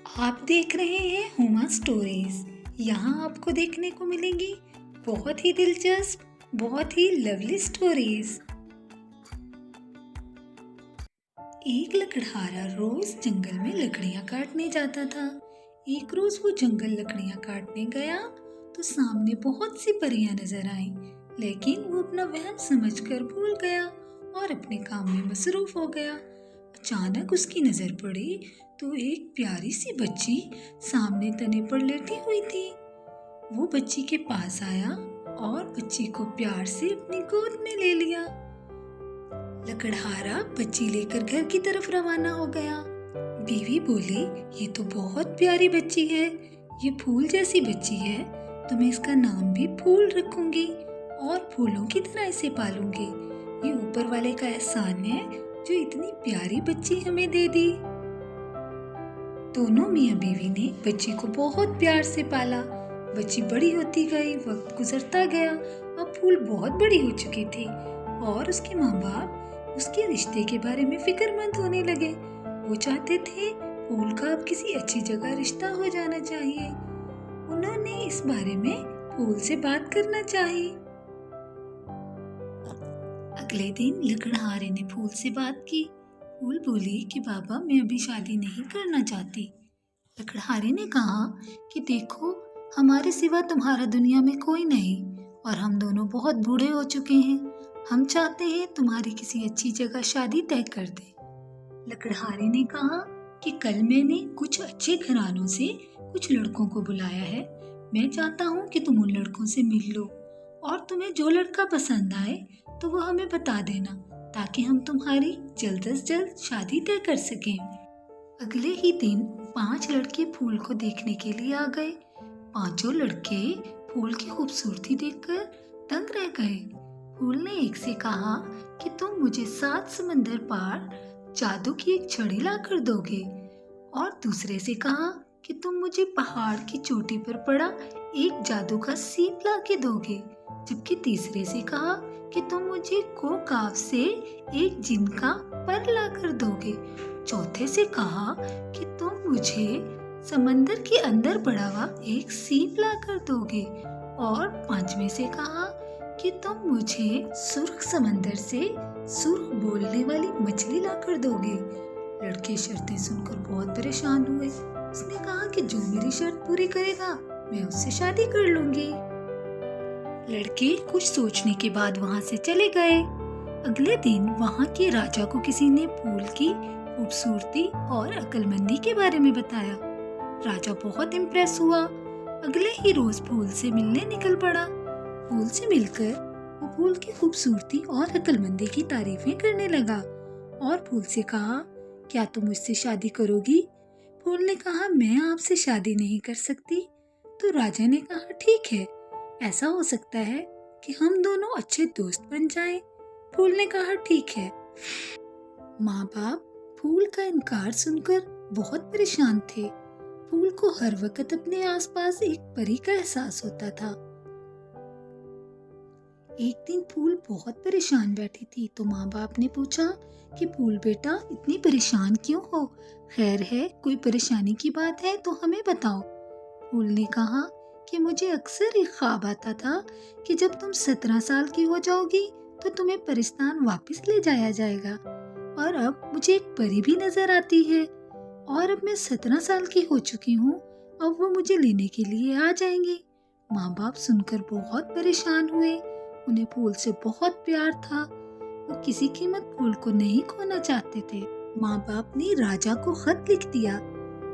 आप देख रहे हैं हुमा स्टोरीज। यहाँ आपको देखने को मिलेंगी बहुत ही दिलचस्प, बहुत ही लवली स्टोरीज। एक लकड़हारा रोज जंगल में लकड़ियाँ काटने जाता था। एक रोज वो जंगल लकड़ियाँ काटने गया तो सामने बहुत सी परियां नजर आईं, लेकिन वो अपना वहम समझकर भूल गया और अपने काम में मसरूफ हो गया। अचानक उसकी नजर पड़ी तो एक प्यारी सी बच्ची सामने तने पर लेटी हुई थी। वो बच्ची के पास आया और बच्ची को प्यार से अपनी गोद में ले लिया। लकड़हारा बच्ची लेकर घर की तरफ रवाना हो गया। बीवी बोली, ये तो बहुत प्यारी बच्ची है, ये फूल जैसी बच्ची है, तो मैं इसका नाम भी फूल रखूंगी और फूलों की तरह इसे पालूंगी। ये ऊपर वाले का एहसान है जो इतनी प्यारी बच्ची हमें दे दी। दोनों मियाँ बीवी ने बच्ची को बहुत प्यार से पाला। बच्ची बड़ी होती गई, वक्त गुजरता गया। अब फूल बहुत बड़ी हो चुकी थी और उसके माँ बाप उसके रिश्ते के बारे में फिक्रमंद होने लगे। वो चाहते थे फूल का अब किसी अच्छी जगह रिश्ता हो जाना चाहिए। उन्होंने इस बारे में फूल से बात करना चाहिए। अगले दिन लकड़हारे ने फूल से बात की। फूल बोली कि बाबा, मैं अभी शादी नहीं करना चाहती। लकड़हारे ने कहा कि देखो, हमारे सिवा तुम्हारा दुनिया में कोई नहीं और हम दोनों बहुत बूढ़े हो चुके हैं। हम चाहते हैं तुम्हारी किसी अच्छी जगह शादी तय कर दे। लकड़हारे ने कहा कि कल मैंने कुछ अच्छे घरानों से कुछ लड़कों को बुलाया है। मैं चाहता हूँ कि तुम उन लड़कों से मिल लो और तुम्हें जो लड़का पसंद आए तो वो हमें बता देना, ताकि हम तुम्हारी जल्द से जल्द शादी तय कर सकें। अगले ही दिन 5 लड़के फूल को देखने के लिए आ गए। पांचों लड़के फूल की खूबसूरती देखकर दंग रह गए। फूल ने एक से कहा कि तुम मुझे 7 समंदर पार जादू की एक छड़ी ला कर दोगे, और दूसरे से कहा कि तुम मुझे पहाड़ की चोटी पर पड़ा एक जादू का सीप ला के दोगे, जबकि तीसरे से कहा कि तुम मुझे कोकाव से एक जिन का पर ला कर दोगे। चौथे से कहा कि तुम मुझे समंदर के अंदर पड़ा हुआ एक सीप ला कर दोगे, और पांचवे से कहा कि तुम मुझे सुर्ख समंदर से सुर्ख बोलने वाली मछली ला कर दोगे। लड़के शर्तें सुनकर बहुत परेशान हुए। उसने कहा कि जो मेरी शर्त पूरी करेगा मैं उससे शादी कर लूंगी। लड़के कुछ सोचने के बाद वहाँ से चले गए। अगले दिन वहाँ के राजा को किसी ने फूल की खूबसूरती और अक्लमंदी के बारे में बताया। राजा बहुत इम्प्रेस हुआ। अगले ही रोज फूल से मिलने निकल पड़ा। फूल से मिलकर वो फूल की खूबसूरती और अक्लमंदी की तारीफें करने लगा और फूल से कहा, क्या तुम मुझसे शादी करोगी? फूल ने कहा, मैं आपसे शादी नहीं कर सकती। तो राजा ने कहा, ठीक है, ऐसा हो सकता है कि हम दोनों अच्छे दोस्त बन जाएं। फूल ने कहा, ठीक है। माँ बाप फूल का इनकार सुनकर बहुत परेशान थे। फूल को हर वक्त अपने आसपास एक परी का एहसास होता था। एक दिन फूल बहुत परेशान बैठी थी तो माँ बाप ने पूछा कि फूल बेटा, इतनी परेशान क्यों हो? खैर है, कोई परेशानी की बात है तो हमें बताओ। फूल ने कहा कि मुझे अक्सर एक ख्वाब आता था कि जब तुम 17 साल की हो जाओगी तो तुम्हें परिस्तान वापस ले जाया जाएगा, और अब मुझे एक परी भी नजर आती है, और अब मैं 17 साल की हो चुकी हूँ। अब वो मुझे लेने के लिए आ जाएंगी। माँ बाप सुनकर बहुत परेशान हुए। उन्हें फूल से बहुत प्यार था। वो किसी कीमत फूल को नहीं खोना चाहते थे। माँ बाप ने राजा को खत लिख दिया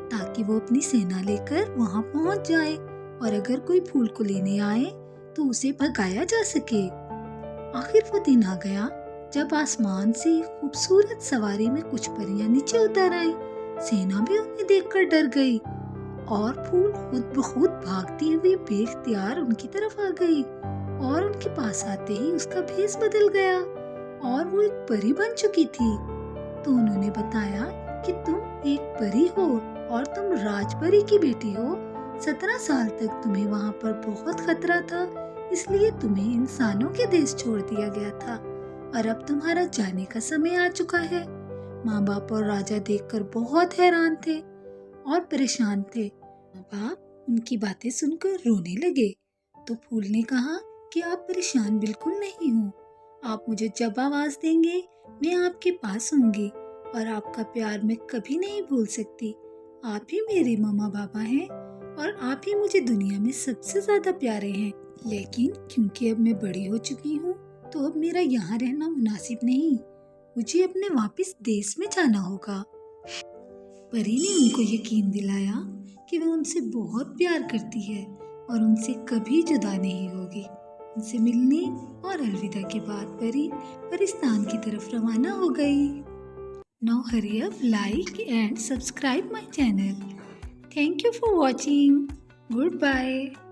ताकि वो अपनी सेना लेकर वहाँ पहुँच जाए, और अगर कोई फूल को लेने आए तो उसे भगाया जा सके। आखिर वो दिन आ गया जब आसमान से खूबसूरत सवारी में कुछ परियां नीचे उतर आई। सेना भी उन्हें देखकर डर गई और फूल खुद ब खुद भागती हुई बेख्तियार उनकी तरफ आ गई, और उनके पास आते ही उसका भेष बदल गया और वो एक परी बन चुकी थी। तो उन्होंने बताया कि तुम एक परी हो और तुम राजपरी की बेटी हो। 17 साल तक तुम्हें वहाँ पर बहुत खतरा था, इसलिए तुम्हें इंसानों के देश छोड़ दिया गया था, और अब तुम्हारा जाने का समय आ चुका है। माँ बाप और राजा देखकर बहुत हैरान थे। और परेशान थे। माँ बाप उनकी बातें सुनकर रोने लगे। तो फूल ने कहा कि आप परेशान बिल्कुल नहीं हो। आप मुझे जब आवाज देंगे मैं आपके पास होंगी और आपका प्यार मैं कभी नहीं भूल सकती। आप ही मेरे मम्मा पापा हैं और आप ही मुझे दुनिया में सबसे ज्यादा प्यारे हैं। लेकिन क्योंकि अब मैं बड़ी हो चुकी हूँ तो अब मेरा यहाँ रहना मुनासिब नहीं। मुझे अपने वापस देश में जाना होगा। परी ने उनको यकीन दिलाया कि वह उनसे बहुत प्यार करती है और उनसे कभी जुदा नहीं होगी। उनसे मिलने और अलविदा के बाद परी परिस्तान की तरफ रवाना हो गई। Now hurry up, like and subscribe my channel. Thank you for watching. Goodbye.